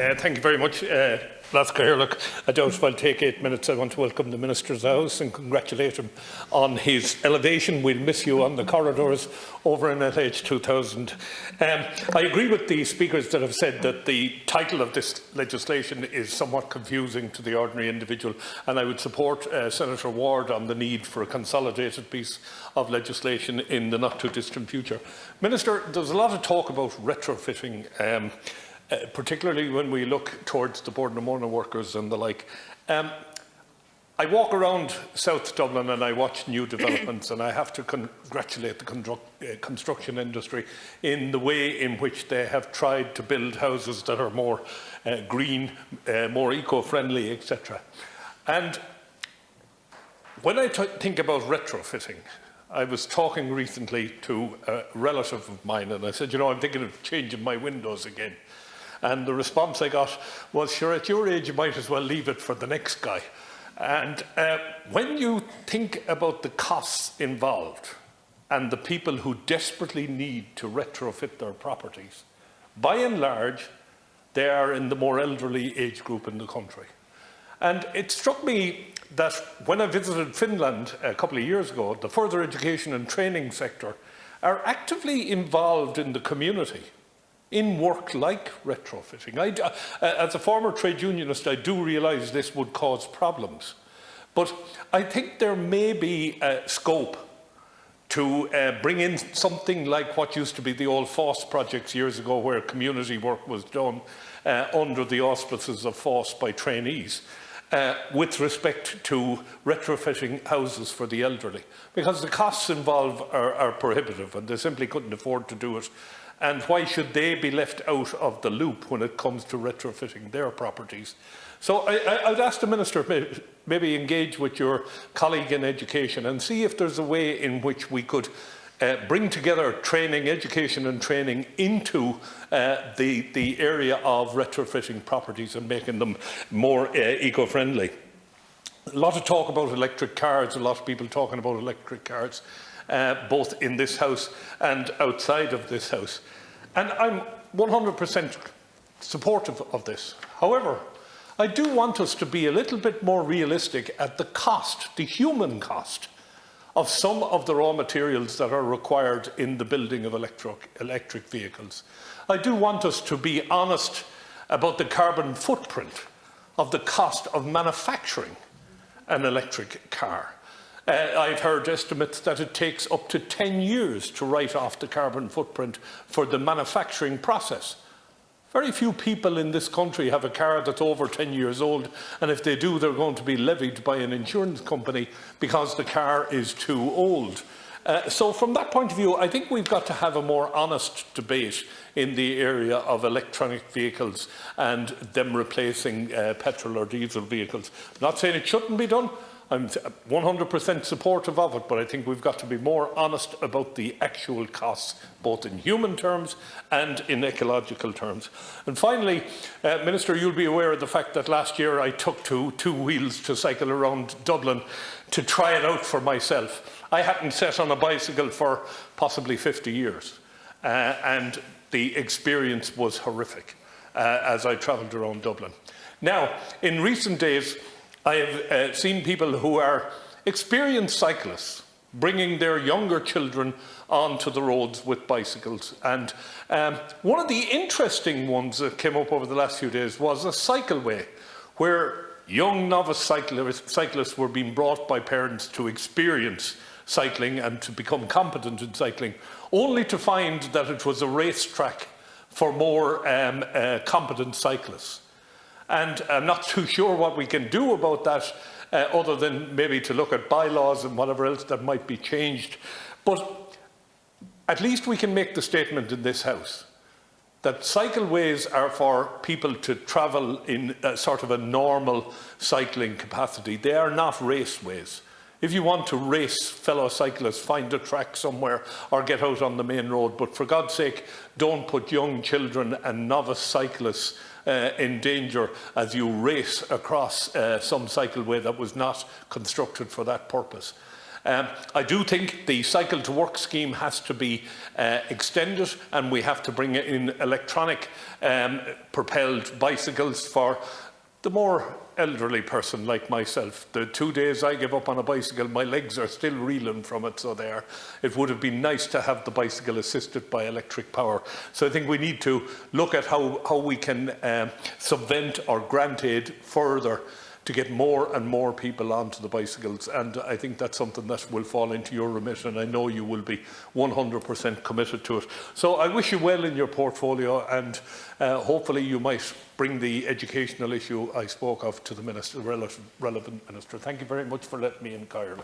Thank you very much, Look, I doubt if I'll take 8 minutes. I want to welcome the Minister's House and congratulate him on his elevation. We'll miss you on the corridors over in LH 2000. I agree with the speakers that have said that the title of this legislation is somewhat confusing to the ordinary individual, and I would support Senator Ward on the need for a consolidated piece of legislation in the not-too-distant future. Minister, there's a lot of talk about retrofitting, particularly when we look towards the Board Namona workers and the like. I walk around South Dublin and I watch new developments, and I have to congratulate the construction industry in the way in which they have tried to build houses that are more green, more eco-friendly, etc. And when I think about retrofitting, I was talking recently to a relative of mine, and I said, you know, I'm thinking of changing my windows again. And the response I got was, sure, at your age, you might as well leave it for the next guy. And when you think about the costs involved and the people who desperately need to retrofit their properties, by and large, they are in the more elderly age group in the country. And it struck me that when I visited Finland a couple of years ago, the further education and training sector are actively involved in the community in work like retrofitting. As a former trade unionist, I do realise this would cause problems. But I think there may be scope to bring in something like what used to be the old FOSS projects years ago, where community work was done under the auspices of FOSS by trainees, with respect to retrofitting houses for the elderly. Because the costs involved are prohibitive and they simply couldn't afford to do it. And why should they be left out of the loop when it comes to retrofitting their properties? So I'd ask the Minister, maybe engage with your colleague in education and see if there's a way in which we could bring together training, education and training into the area of retrofitting properties and making them more eco-friendly. A lot of talk about electric cars, a lot of people talking about electric cars, both in this House and outside of this House. And I'm 100% supportive of this. However, I do want us to be a little bit more realistic at the cost, the human cost, of some of the raw materials that are required in the building of electric vehicles. I do want us to be honest about the carbon footprint of the cost of manufacturing an electric car. I've heard estimates that it takes up to 10 years to write off the carbon footprint for the manufacturing process. Very few people in this country have a car that's over 10 years old, and if they do, they're going to be levied by an insurance company because the car is too old. So from that point of view, I think we've got to have a more honest debate in the area of electronic vehicles and them replacing petrol or diesel vehicles. I'm not saying it shouldn't be done. I'm 100% supportive of it, but I think we've got to be more honest about the actual costs, both in human terms and in ecological terms. And finally, Minister, you'll be aware of the fact that last year I took two wheels to cycle around Dublin to try it out for myself. I hadn't sat on a bicycle for possibly 50 years, and the experience was horrific as I travelled around Dublin. Now, in recent days, I have seen people who are experienced cyclists bringing their younger children onto the roads with bicycles. And one of the interesting ones that came up over the last few days was a cycleway, where young novice cyclists were being brought by parents to experience cycling and to become competent in cycling, only to find that it was a racetrack for more competent cyclists. And I'm not too sure what we can do about that, other than maybe to look at bylaws and whatever else that might be changed. But at least we can make the statement in this House that cycleways are for people to travel in a sort of a normal cycling capacity. They are not raceways. If you want to race fellow cyclists, find a track somewhere or get out on the main road. But for God's sake, don't put young children and novice cyclists in danger as you race across some cycleway that was not constructed for that purpose. I do think the Cycle to Work scheme has to be extended, and we have to bring in electronic propelled bicycles for the more elderly person like myself. The 2 days I give up on a bicycle, my legs are still reeling from it, so there. It would have been nice to have the bicycle assisted by electric power. So I think we need to look at how we can subvent or grant aid further to get more and more people onto the bicycles, and I think that's something that will fall into your remit, and I know you will be 100% committed to it. So I wish you well in your portfolio, and hopefully you might bring the educational issue I spoke of to the relevant minister. Thank you very much for letting me in, Kyle.